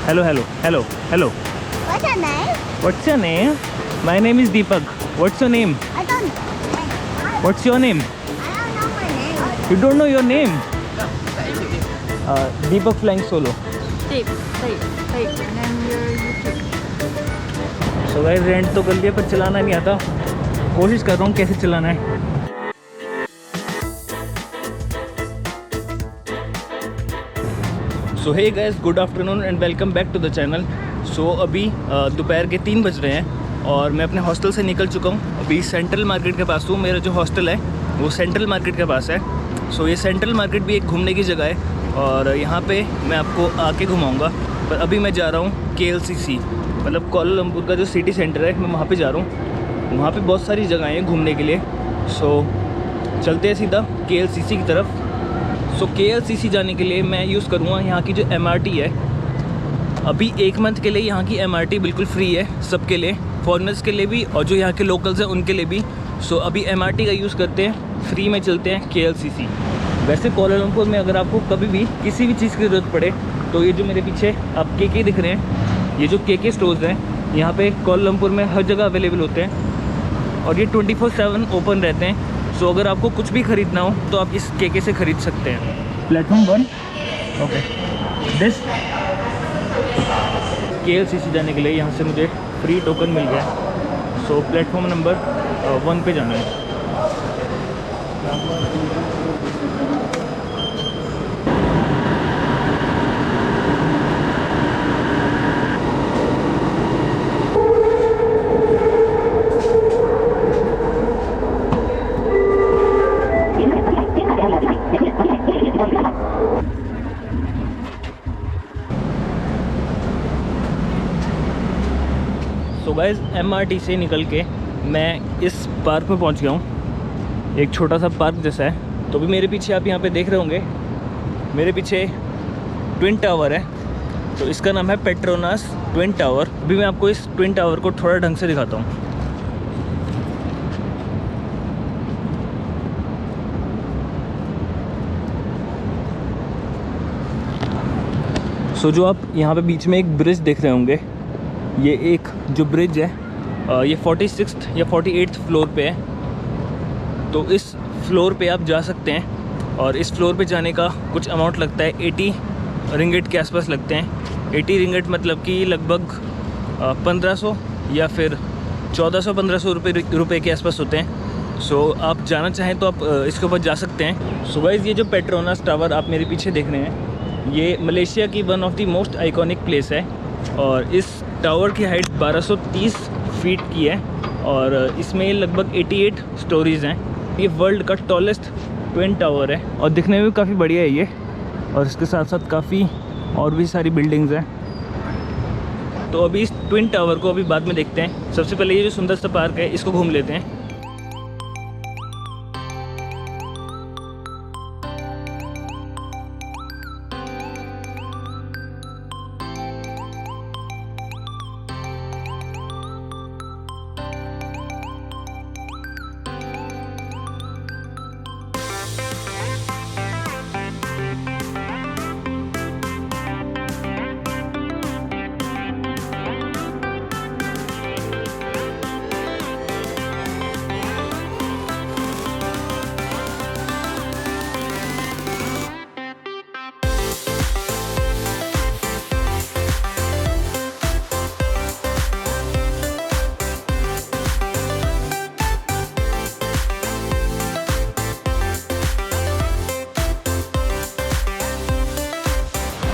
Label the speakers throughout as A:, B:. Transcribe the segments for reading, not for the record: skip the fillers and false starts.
A: Hello, hello, hello, hello.
B: What's your name?
A: What's your name? My name is Deepak. What's your name?
B: I don't.
A: What's your name?
B: I don't know my name.
A: You don't know your name? Deepak flying solo.
C: Deep, and then your YouTube.
A: So guys, rent तो कर लिया पर चलाना नहीं आता. कोशिश कर रहा हूँ कैसे चलाना है. So hey guys, good afternoon and welcome back to the channel. So अभी दोपहर के 3 बज रहे हैं और मैं अपने हॉस्टल से निकल चुका हूँ. अभी सेंट्रल मार्केट के पास हूँ. मेरा जो हॉस्टल है वो सेंट्रल मार्केट के पास है. सो ये सेंट्रल मार्केट भी एक घूमने की जगह है और यहाँ पे मैं आपको आके घुमाऊँगा. पर अभी मैं जा रहा हूँ KLCC, मतलब कोलालमपुर का जो सिटी सेंटर है, मैं वहाँ पे जा रहा हूँ. वहाँ पे बहुत सारी जगहें हैं घूमने के लिए. सो चलते हैं सीधा KLCC की तरफ. सो KLCC जाने के लिए मैं यूज़ करूँगा यहाँ की जो MRT है. अभी 1 मंथ के लिए यहाँ की MRT बिल्कुल फ्री है सबके लिए, फॉरेनर्स के लिए भी और जो यहाँ के लोकल्स हैं उनके लिए भी. सो अभी MRT का यूज़ करते हैं, फ्री में चलते हैं KLCC. वैसे कोलालमपुर में अगर आपको कभी भी किसी भी चीज़ की ज़रूरत पड़े तो ये जो मेरे पीछे आप KK दिख रहे हैं, ये जो KK स्टोर्स हैं यहाँ पे कोलालमपुर में हर जगह अवेलेबल होते हैं और ये 24/7 ओपन रहते हैं. सो अगर आपको कुछ भी ख़रीदना हो तो आप इस KK से ख़रीद सकते हैं. Platform 1 okay. दिस KLCC जाने के लिए यहाँ से मुझे फ्री टोकन मिल गया. सो प्लेटफॉर्म नंबर 1 पे जाना है. तो गाइस MRT से निकल के मैं इस पार्क में पहुंच गया हूं. एक छोटा सा पार्क जैसा है. तो भी मेरे पीछे आप यहाँ पे देख रहे होंगे, मेरे पीछे ट्विन टावर है. तो इसका नाम है पेट्रोनास ट्विन टावर. अभी मैं आपको इस ट्विन टावर को थोड़ा ढंग से दिखाता हूँ. सो जो आप यहाँ पे बीच में एक ब्रिज देख रहे होंगे, ये एक जो ब्रिज है ये 46th या 48th फ्लोर पे है. तो इस फ्लोर पे आप जा सकते हैं और इस फ्लोर पे जाने का कुछ अमाउंट लगता है. 80 रिंगिट के आसपास लगते हैं. 80 रिंगिट मतलब कि लगभग 1500 या फिर 1400-1500 रुपये के आसपास होते हैं. सो आप जाना चाहें तो आप इसके ऊपर जा सकते हैं. सो गाइस, ये जो पेट्रोनास टावर आप मेरे पीछे देख रहे हैं, ये मलेशिया की one of the most iconic place है और इस टावर की हाइट 1230 फीट की है और इसमें लगभग 88 स्टोरीज़ हैं. ये वर्ल्ड का टॉलेस्ट ट्विन टावर है और दिखने में भी काफ़ी बढ़िया है ये. और इसके साथ साथ काफ़ी और भी सारी बिल्डिंग्स हैं. तो अभी इस ट्विन टावर को अभी बाद में देखते हैं. सबसे पहले ये जो सुंदर सा पार्क है इसको घूम लेते हैं.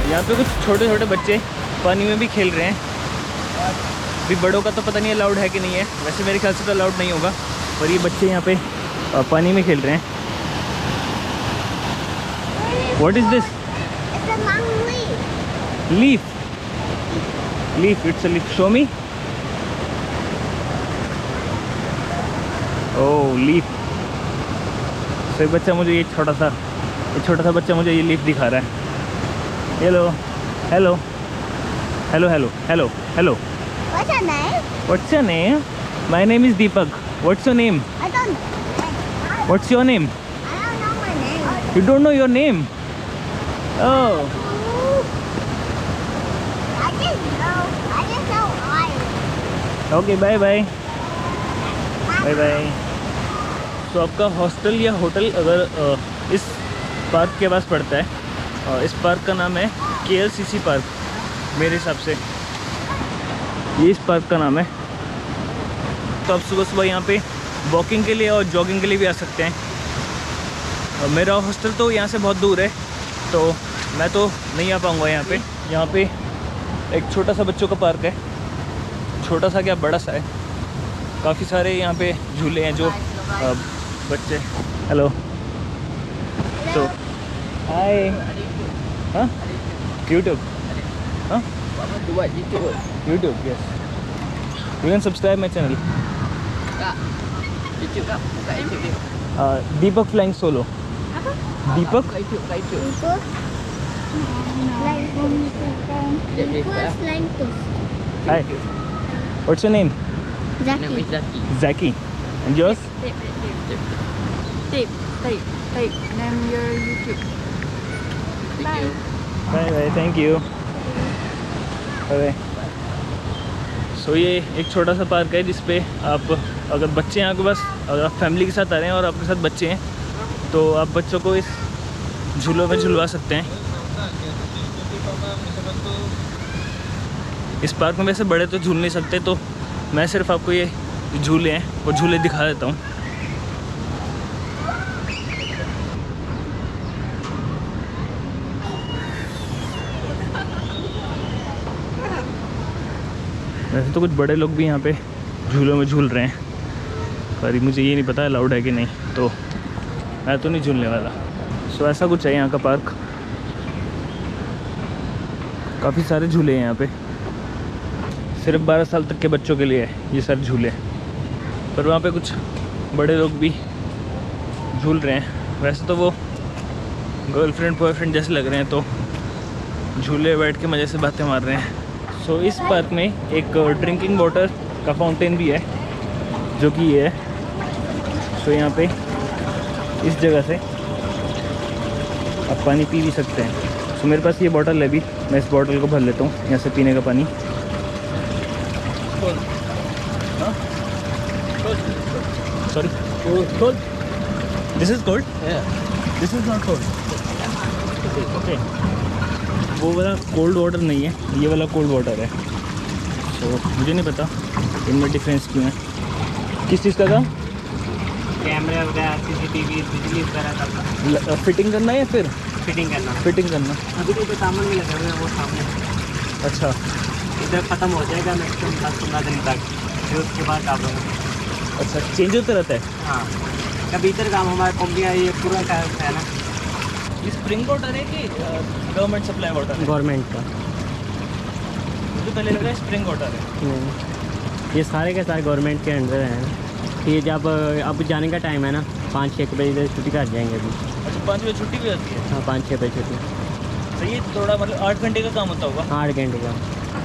A: यहाँ पे कुछ छोटे छोटे बच्चे पानी में भी खेल रहे हैं. अभी बड़ों का तो पता नहीं अलाउड है कि नहीं है. वैसे मेरे ख्याल से तो अलाउड नहीं होगा, पर ये बच्चे यहाँ पे पानी में खेल रहे हैं. What is this?
B: It's a long leaf.
A: Leaf. Leaf, it's a leaf. Show me. Oh, leaf. तो एक बच्चा मुझे ये छोटा सा बच्चा मुझे ये लीफ दिखा रहा है. Hello hello hello hello hello hello.
B: What's your name?
A: What's your name? My name is Deepak. What's your name?
B: I don't.
A: What's your name?
B: I don't know my name.
A: You don't know your name? Oh,
B: I
A: okay bye bye bye bye. तो आपका hostel या hotel अगर इस park के पास पड़ता है, इस park का नाम है KLCC पार्क, मेरे हिसाब से ये इस पार्क का नाम है। तो आप सुबह सुबह यहाँ पे वॉकिंग के लिए और जॉगिंग के लिए भी आ सकते हैं। मेरा हॉस्टल तो यहाँ से बहुत दूर है, तो मैं तो नहीं आ पाऊँगा यहाँ पे। यहाँ पे एक छोटा सा बच्चों का पार्क है, छोटा सा क्या बड़ा सा है, काफ़ी सारे यहाँ पे झूले हैं जो बच्चे। हेलो, तो हाय, हाँ यूट्यूब, हाँ YouTube, yes you can subscribe my channel. Deepak flying solo. Deepak hi, what's your name? Zaki. And yours?
C: Tape. Name your YouTube.
A: Bye bye, thank you. Bye bye. सो ये एक छोटा सा पार्क है जिसपे आप अगर बच्चे हैं आपके पास, अगर आप फैमिली के साथ आ रहे हैं और आपके साथ बच्चे हैं, तो आप बच्चों को इस झूलों में झुलवा सकते हैं। इस पार्क में वैसे बड़े तो झूल नहीं सकते, तो मैं सिर्फ आपको ये झूले हैं वो झूले दिखा देता हूँ। वैसे तो कुछ बड़े लोग भी यहाँ पे झूलों में झूल रहे हैं, पर मुझे ये नहीं पता अलाउड है कि नहीं, तो मैं तो नहीं झूलने वाला। सो ऐसा कुछ है यहाँ का पार्क, काफ़ी सारे झूले हैं यहाँ पे। सिर्फ 12 साल तक के बच्चों के लिए है ये सारे झूले, पर वहाँ पे कुछ बड़े लोग भी झूल रहे हैं। वैसे तो वो गर्लफ्रेंड बॉयफ्रेंड जैसे लग रहे हैं, तो झूले बैठ के मज़े से बातें मार रहे हैं। सो इस पार्क में एक ड्रिंकिंग वाटर का फाउंटेन भी है, जो कि ये है। सो यहाँ पे इस जगह से आप पानी पी भी सकते हैं। सो मेरे पास ये बॉटल है, अभी मैं इस बॉटल को भर लेता हूँ यहाँ से पीने का पानी। Sorry, cold, this is cold, this is not cold. Okay, वो वाला कोल्ड वाटर नहीं है, ये वाला कोल्ड वाटर है। तो मुझे नहीं पता इनमें डिफरेंस क्यों है। किस चीज़ का काम?
D: कैमरे वगैरह, CCTV, बिजली वगैरह का
A: फिटिंग करना है या फिर
D: फिटिंग करना।
A: फिटिंग करना?
D: अभी तो सामान भी लगा हुआ है वो सामने।
A: अच्छा,
D: इधर ख़त्म हो जाएगा मैक्सिमम 10-15 दिन तक, फिर उसके बाद आप लोग।
A: अच्छा, चेंज होता रहता है।
D: हाँ, कभी इधर काम हमारे कंपनी ये पूरा का है ना।
A: ये स्प्रिंग वाटर है कि गवर्नमेंट सप्लाई वाटर है?
D: गवर्नमेंट का।
A: मुझे पहले लगा स्प्रिंग वाटर है।
D: नहीं, ये सारे के सारे गवर्नमेंट के अंडर हैं। ये जब अब जाने का टाइम है ना, 5-6 बजे छुट्टी कर जाएंगे अभी।
A: अच्छा, 5 बजे छुट्टी भी होती है?
D: हाँ, 5-6 बजे छुट्टी।
A: सही है, थोड़ा मतलब 8 घंटे का काम होता होगा।
D: 8 घंटे का।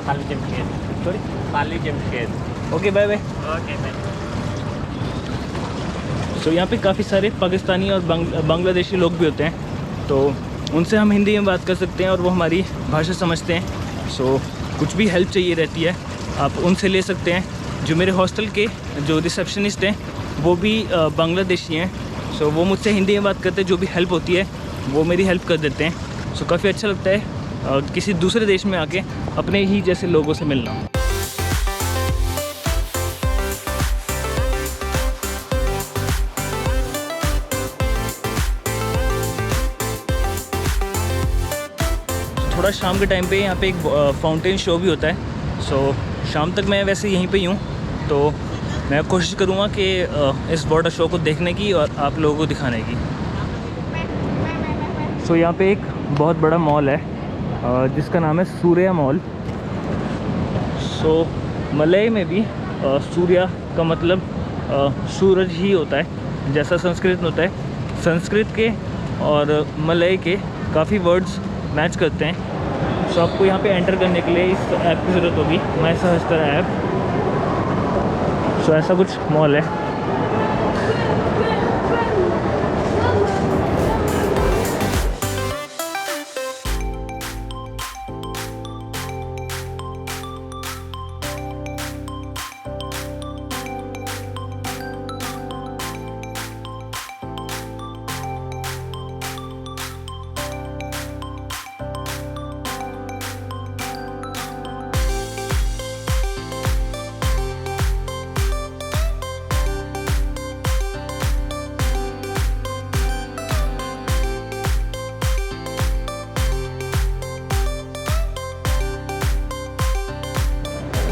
D: Pali Jamshed.
A: Sorry,
D: Pali Jamshed.
A: Okay bye bye.
D: Okay bye.
A: So यहाँ पे काफ़ी सारे पाकिस्तानी और बांग्लादेशी लोग भी होते हैं, तो उनसे हम हिंदी में बात कर सकते हैं और वो हमारी भाषा समझते हैं। सो कुछ भी हेल्प चाहिए रहती है आप उनसे ले सकते हैं। जो मेरे हॉस्टल के जो रिसेप्शनिस्ट हैं वो भी बांग्लादेशी हैं। सो वो मुझसे हिंदी में बात करते हैं, जो भी हेल्प होती है वो मेरी हेल्प कर देते हैं। सो काफ़ी अच्छा लगता है किसी दूसरे देश में आके अपने ही जैसे लोगों से मिलना। थोड़ा शाम के टाइम पे यहाँ पे एक फाउंटेन शो भी होता है। सो शाम तक मैं वैसे यहीं पे ही हूँ, तो मैं कोशिश करूँगा कि इस वाटर शो को देखने की और आप लोगों को दिखाने की। सो यहाँ पे एक बहुत बड़ा मॉल है जिसका नाम है सूर्या मॉल। सो मलय में भी सूर्या का मतलब सूरज ही होता है, जैसा संस्कृत में होता है। संस्कृत के और मलय के काफ़ी वर्ड्स मैच करते हैं। सो आपको यहाँ पे एंटर करने के लिए इस ऐप की ज़रूरत होगी, माई सहस्त्र ऐप। सो ऐसा कुछ मॉल है।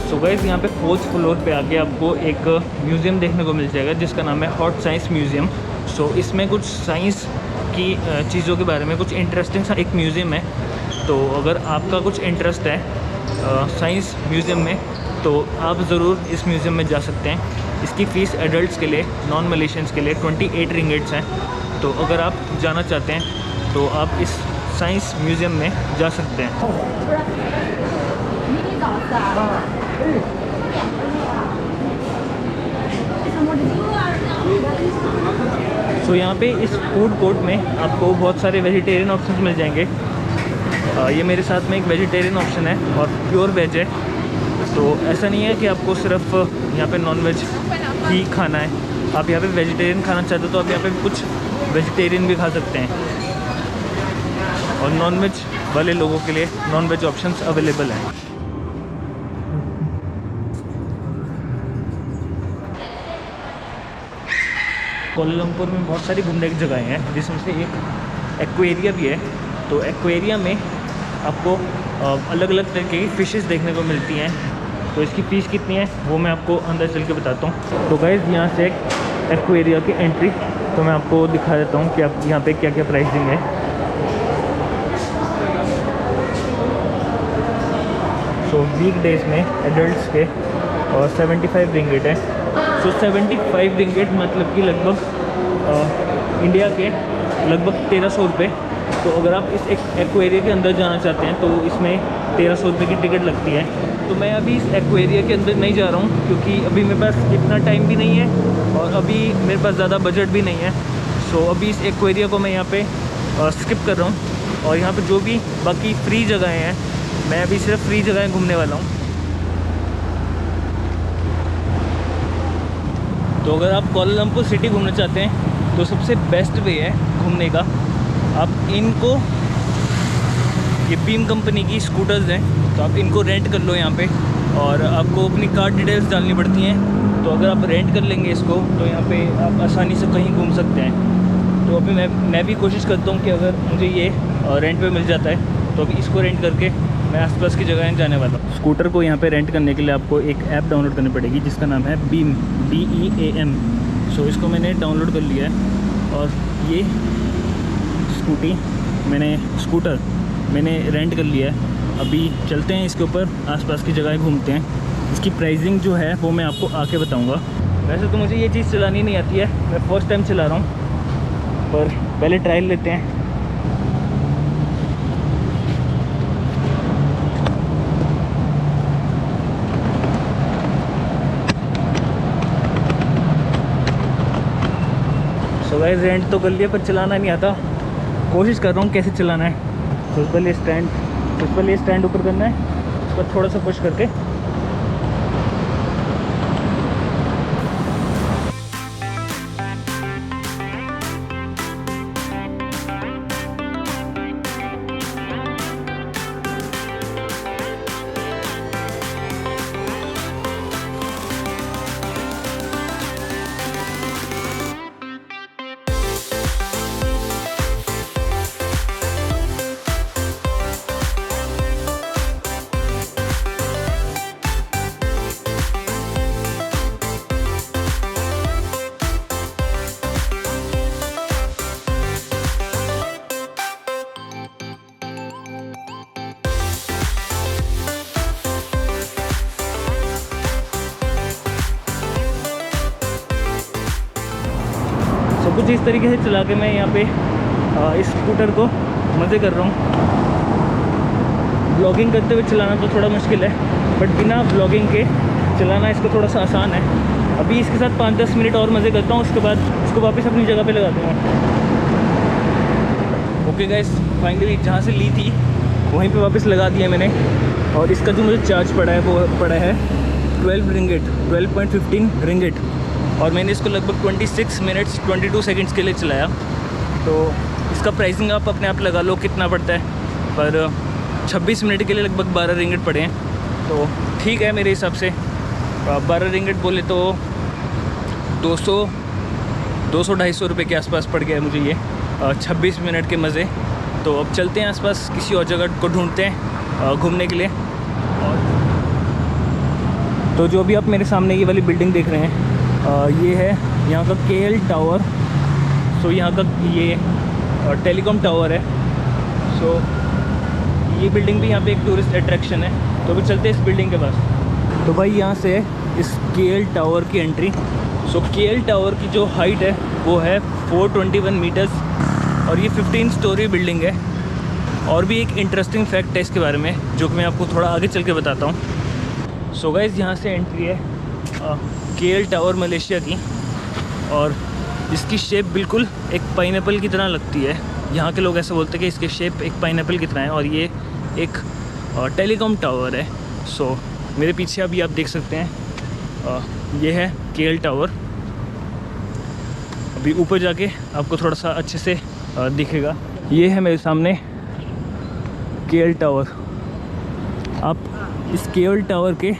A: सो गाइस यहाँ पे 4th फ्लोर पे आके आपको एक म्यूज़ियम देखने को मिल जाएगा जिसका नाम है हॉट साइंस म्यूज़ियम। सो इसमें कुछ साइंस की चीज़ों के बारे में कुछ इंटरेस्टिंग सा एक म्यूज़ियम है। तो अगर आपका कुछ इंटरेस्ट है साइंस म्यूज़ियम में तो आप ज़रूर इस म्यूज़ियम में जा सकते हैं। इसकी फ़ीस एडल्ट्स के लिए, नॉन मलेशियंस के लिए 28 रिंगिट्स हैं। तो अगर आप जाना चाहते हैं तो आप इस साइंस म्यूज़ियम में जा सकते हैं। सो यहाँ पे इस फूड कोर्ट में आपको बहुत सारे वेजिटेरियन ऑप्शंस मिल जाएंगे। ये मेरे साथ में एक वेजिटेरियन ऑप्शन है और प्योर वेज है। तो ऐसा नहीं है कि आपको सिर्फ यहाँ पे नॉन वेज ही खाना है। आप यहाँ पे वेजिटेरियन खाना चाहते हो तो आप यहाँ पे कुछ वेजिटेरियन भी खा सकते हैं। और नॉन वेज वाले लोगों के लिए नॉन वेज ऑप्शंस अवेलेबल हैं। कोलंबपुर में बहुत सारी घूमने की जगहें हैं जिसमें से एक एक्वेरिया भी है। तो एक्वेरिया में आपको अलग अलग तरीके की फ़िशेस देखने को मिलती हैं। तो इसकी फ़ीस कितनी है वो मैं आपको अंदर चल के बताता हूँ। तो गाइस यहाँ से एक्वेरिया की एंट्री तो मैं आपको दिखा देता हूँ कि आप यहाँ पे क्या क्या प्राइसिंग है। सो वीक डेज़ में एडल्ट्स के और 75 रिंगिट है। सो 75 रिंगिट मतलब कि लगभग इंडिया के लगभग 1300 रुपये। तो अगर आप इस एक्वेरिया के अंदर जाना चाहते हैं तो इसमें 1300 रुपये की टिकट लगती है। तो मैं अभी इस एक्वेरिया के अंदर नहीं जा रहा हूँ क्योंकि अभी मेरे पास इतना टाइम भी नहीं है और अभी मेरे पास ज़्यादा बजट भी नहीं है। सो अभी इस एक्वेरिया को मैं यहाँ पे स्किप कर रहा हूँ और यहाँ पे जो भी बाकी फ्री जगहें हैं मैं अभी सिर्फ फ्री जगहें घूमने वाला हूँ। तो अगर आप कोलंबपुर सिटी घूमना चाहते हैं तो सबसे बेस्ट वे है घूमने का, आप इनको, ये बीम कंपनी की स्कूटर्स हैं तो आप इनको रेंट कर लो यहाँ पे और आपको अपनी कार डिटेल्स डालनी पड़ती हैं। तो अगर आप रेंट कर लेंगे इसको तो यहाँ पे आप आसानी से कहीं घूम सकते हैं। तो अभी मैं भी कोशिश करता हूँ कि अगर मुझे ये रेंट पे मिल जाता है तो अभी इसको रेंट करके मैं आसपास की जगह जाने वाला हूँ। स्कूटर को यहाँ पे रेंट करने के लिए आपको एक ऐप डाउनलोड करनी पड़ेगी जिसका नाम है बीम, BEAM। सो इसको मैंने डाउनलोड कर लिया है और ये स्कूटर मैंने रेंट कर लिया है। अभी चलते हैं इसके ऊपर, आसपास की जगह घूमते हैं। इसकी प्राइसिंग जो है वो मैं आपको आके बताऊँगा। वैसे तो मुझे ये चीज़ चलानी नहीं आती है, मैं फ़र्स्ट टाइम चला रहा हूँ, पर पहले ट्रायल लेते हैं। सो गाइस रेंट तो कर लिया पर चलाना नहीं आता, कोशिश कर रहा हूँ कैसे चलाना है। तो पहले स्टैंड ऊपर करना है, उसको थोड़ा सा पुश करके तो कुछ इस तरीके से चला के मैं यहाँ पे इस स्कूटर को मज़े कर रहा हूँ। ब्लॉगिंग करते हुए चलाना तो थोड़ा मुश्किल है बट बिना ब्लॉगिंग के चलाना इसको थोड़ा सा आसान है। अभी इसके साथ 5-10 मिनट और मज़े करता हूँ, उसके बाद इसको वापस अपनी जगह पे लगा दूँगा। ओके गाइस, फाइनली जहाँ से ली थी वहीं पे वापस लगा दिया मैंने और इसका जो मुझे चार्ज पड़ा है वो पड़ा है 12.15 रिंगिट और मैंने इसको लगभग 26 मिनट्स 22 सेकंड्स के लिए चलाया। तो इसका प्राइसिंग आप अपने आप लगा लो कितना पड़ता है, पर 26 मिनट के लिए लगभग 12 रिंगिट पड़े हैं। तो ठीक है मेरे हिसाब से 12 रिंगिट बोले तो 200-250 रुपये के आसपास पड़ गया है मुझे ये 26 मिनट के मज़े। तो अब चलते हैं आसपास किसी और जगह को ढूंढते हैं घूमने के लिए। और तो जो अभी आप मेरे सामने ये वाली बिल्डिंग देख रहे हैं ये है यहाँ का KL टावर। सो यहाँ का ये टेलीकॉम टावर है। सो ये बिल्डिंग भी यहाँ पे एक टूरिस्ट अट्रैक्शन है। तो अभी चलते हैं इस बिल्डिंग के पास। तो भाई यहाँ से इस KL टावर की एंट्री। सो KL टावर की जो हाइट है वो है 421 मीटर्स और ये 15 स्टोरी बिल्डिंग है। और भी एक इंटरेस्टिंग फैक्ट है इसके बारे में जो कि मैं आपको थोड़ा आगे चल के बताता हूँ। सो गाइस यहाँ से एंट्री है KL टावर मलेशिया की और इसकी शेप बिल्कुल एक पाइनएप्पल की तरह लगती है। यहाँ के लोग ऐसे बोलते हैं कि इसकी शेप एक पाइनएप्पल की तरह है और ये एक टेलीकॉम टावर है। सो मेरे पीछे अभी आप देख सकते हैं ये है KL टावर। अभी ऊपर जाके आपको थोड़ा सा अच्छे से दिखेगा। ये है मेरे सामने KL टावर। आप इस KL टावर के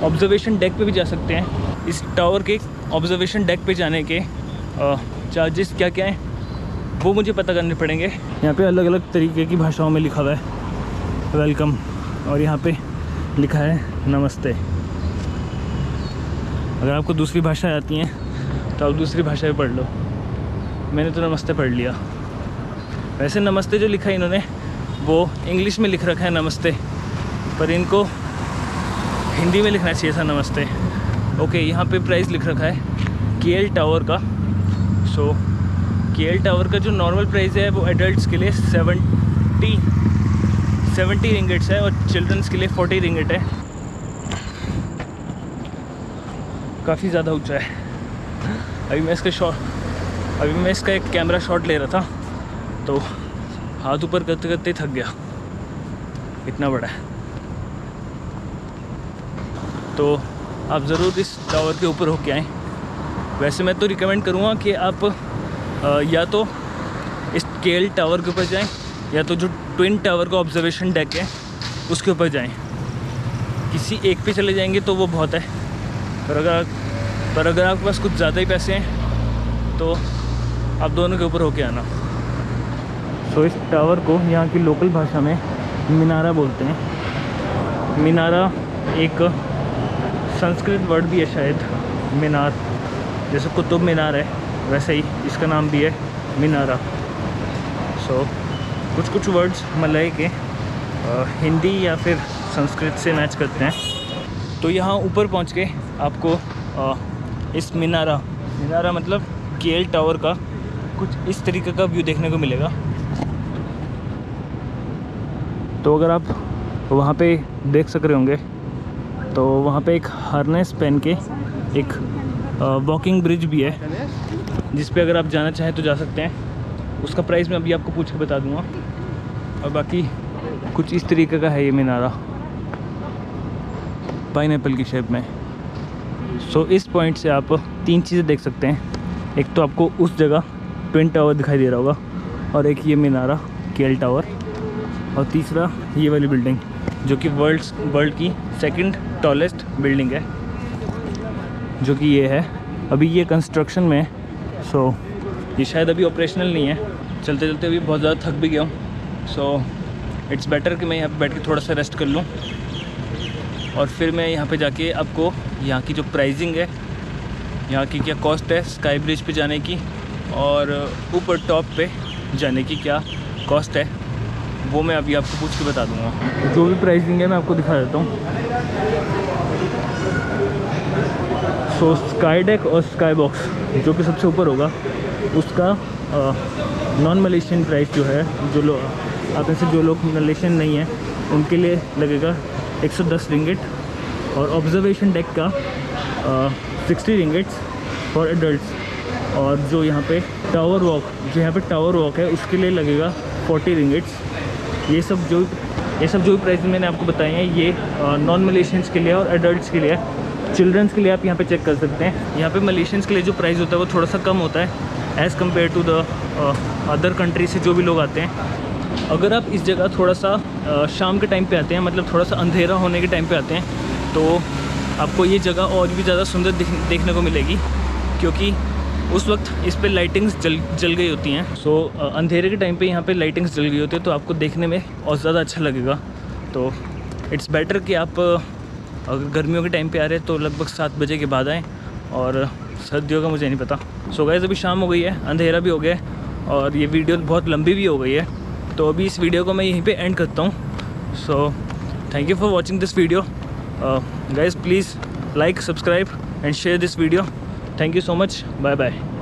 A: ऑब्जर्वेशन डेक पे भी जा सकते हैं। इस टावर के ऑब्जर्वेशन डेक पे जाने के चार्जेस क्या क्या हैं वो मुझे पता करने पड़ेंगे। यहाँ पे अलग अलग तरीके की भाषाओं में लिखा हुआ है वेलकम और यहाँ पे लिखा है नमस्ते। अगर आपको दूसरी भाषा आती हैं तो आप दूसरी भाषा भी पढ़ लो। मैंने तो नमस्ते पढ़ लिया। वैसे नमस्ते जो लिखा है इन्होंने वो इंग्लिश में लिख रखा है नमस्ते, पर इनको हिंदी में लिखना चाहिए था नमस्ते। ओके, यहाँ पे प्राइस लिख रखा है KL टावर का। सो KL टावर का जो नॉर्मल प्राइस है वो एडल्ट्स के लिए 70 रिंगिट्स है और चिल्ड्रंस के लिए 40 रिंगिट है। काफ़ी ज़्यादा ऊंचा है। अभी मैं इसका एक कैमरा शॉट ले रहा था तो हाथ ऊपर करते करते थक गया, इतना बड़ा है। तो आप ज़रूर इस टावर के ऊपर होके आएँ। वैसे मैं तो रिकमेंड करूँगा कि आप या तो इस KL टावर के ऊपर जाएं या तो जो ट्विन टावर का ऑब्जर्वेशन डेक है उसके ऊपर जाएं। किसी एक पे चले जाएंगे तो वो बहुत है, पर अगर आपके पास कुछ ज़्यादा ही पैसे हैं तो आप दोनों के ऊपर होके आना। सो इस टावर को यहाँ की लोकल भाषा में मिनारा बोलते हैं। मिनारा एक संस्कृत वर्ड भी है शायद, मीनार, जैसे कुतुब मीनार है वैसे ही इसका नाम भी है मिनारा। सो कुछ वर्ड्स मलय के हिंदी या फिर संस्कृत से मैच करते हैं। तो यहाँ ऊपर पहुँच के आपको इस मिनारा मतलब KL टावर का कुछ इस तरीके का व्यू देखने को मिलेगा। तो अगर आप वहाँ पे देख सक रहे होंगे तो वहाँ पे एक हार्नेस पहन के एक वॉकिंग ब्रिज भी है जिस पे अगर आप जाना चाहें तो जा सकते हैं। उसका प्राइस मैं अभी आपको पूछ के बता दूंगा। और बाकी कुछ इस तरीके का है ये मिनारा, पाइनएप्पल की शेप में। सो इस पॉइंट से आप 3 चीज़ें देख सकते हैं। एक तो आपको उस जगह ट्विन टावर दिखाई दे रहा होगा और एक ये मिनारा KL टावर और तीसरा ये वाली बिल्डिंग जो कि वर्ल्ड की 2nd टॉलेस्ट बिल्डिंग है जो कि ये है। अभी ये कंस्ट्रक्शन में है। सो ये शायद अभी ऑपरेशनल नहीं है। चलते चलते अभी बहुत ज़्यादा थक भी गया हूँ। सो इट्स बेटर कि मैं यहाँ पे बैठ के थोड़ा सा रेस्ट कर लूँ और फिर मैं यहाँ पे जाके आपको यहाँ की जो प्राइसिंग है, यहाँ की क्या कॉस्ट है स्काई ब्रिज पे जाने की और ऊपर टॉप पे जाने की क्या कॉस्ट है वो मैं अभी आपको पूछ के बता दूँगा। जो भी प्राइसिंग है मैं आपको दिखा देता हूँ। सो स्काई डेक और स्काई बॉक्स जो कि सबसे ऊपर होगा उसका नॉन मलेशियन प्राइस जो है, जो लोग आप में से जो लोग मलेशियन नहीं हैं उनके लिए लगेगा 110 रिंगिट और ऑब्जर्वेशन डेक का 60 रिंगिट्स फॉर एडल्ट्स। और जो यहाँ पे टावर वॉक है उसके लिए लगेगा 40 रिंगिट्स। ये सब जो भी प्राइस मैंने आपको बताए हैं ये नॉन मलेशियंस के लिए और एडल्ट्स के लिए। चिल्ड्रंस के लिए आप यहाँ पे चेक कर सकते हैं। यहाँ पे मलेशियंस के लिए जो प्राइस होता है वो थोड़ा सा कम होता है as compare to the other country से जो भी लोग आते हैं। अगर आप इस जगह थोड़ा सा शाम के टाइम पे आते हैं, मतलब थोड़ा सा अंधेरा होने के टाइम पे आते हैं, तो आपको ये जगह और भी ज़्यादा सुंदर देखने को मिलेगी क्योंकि उस वक्त इस पे लाइटिंग्स जल गई होती हैं। सो अंधेरे के टाइम पे यहाँ पे लाइटिंग्स जल गई होती है तो आपको देखने में और ज़्यादा अच्छा लगेगा। तो इट्स बेटर कि आप अगर गर्मियों के टाइम पे आ रहे हैं तो लगभग 7 बजे के बाद आएँ, और सर्दियों का मुझे नहीं पता। सो गाइस अभी शाम हो गई है, अंधेरा भी हो गया है और ये वीडियो बहुत लंबी भी हो गई है, तो अभी इस वीडियो को मैं यहीं पे एंड करता हूँ। So thank you for watching this video guys, please like, subscribe and share this video. Thank you so much, bye bye.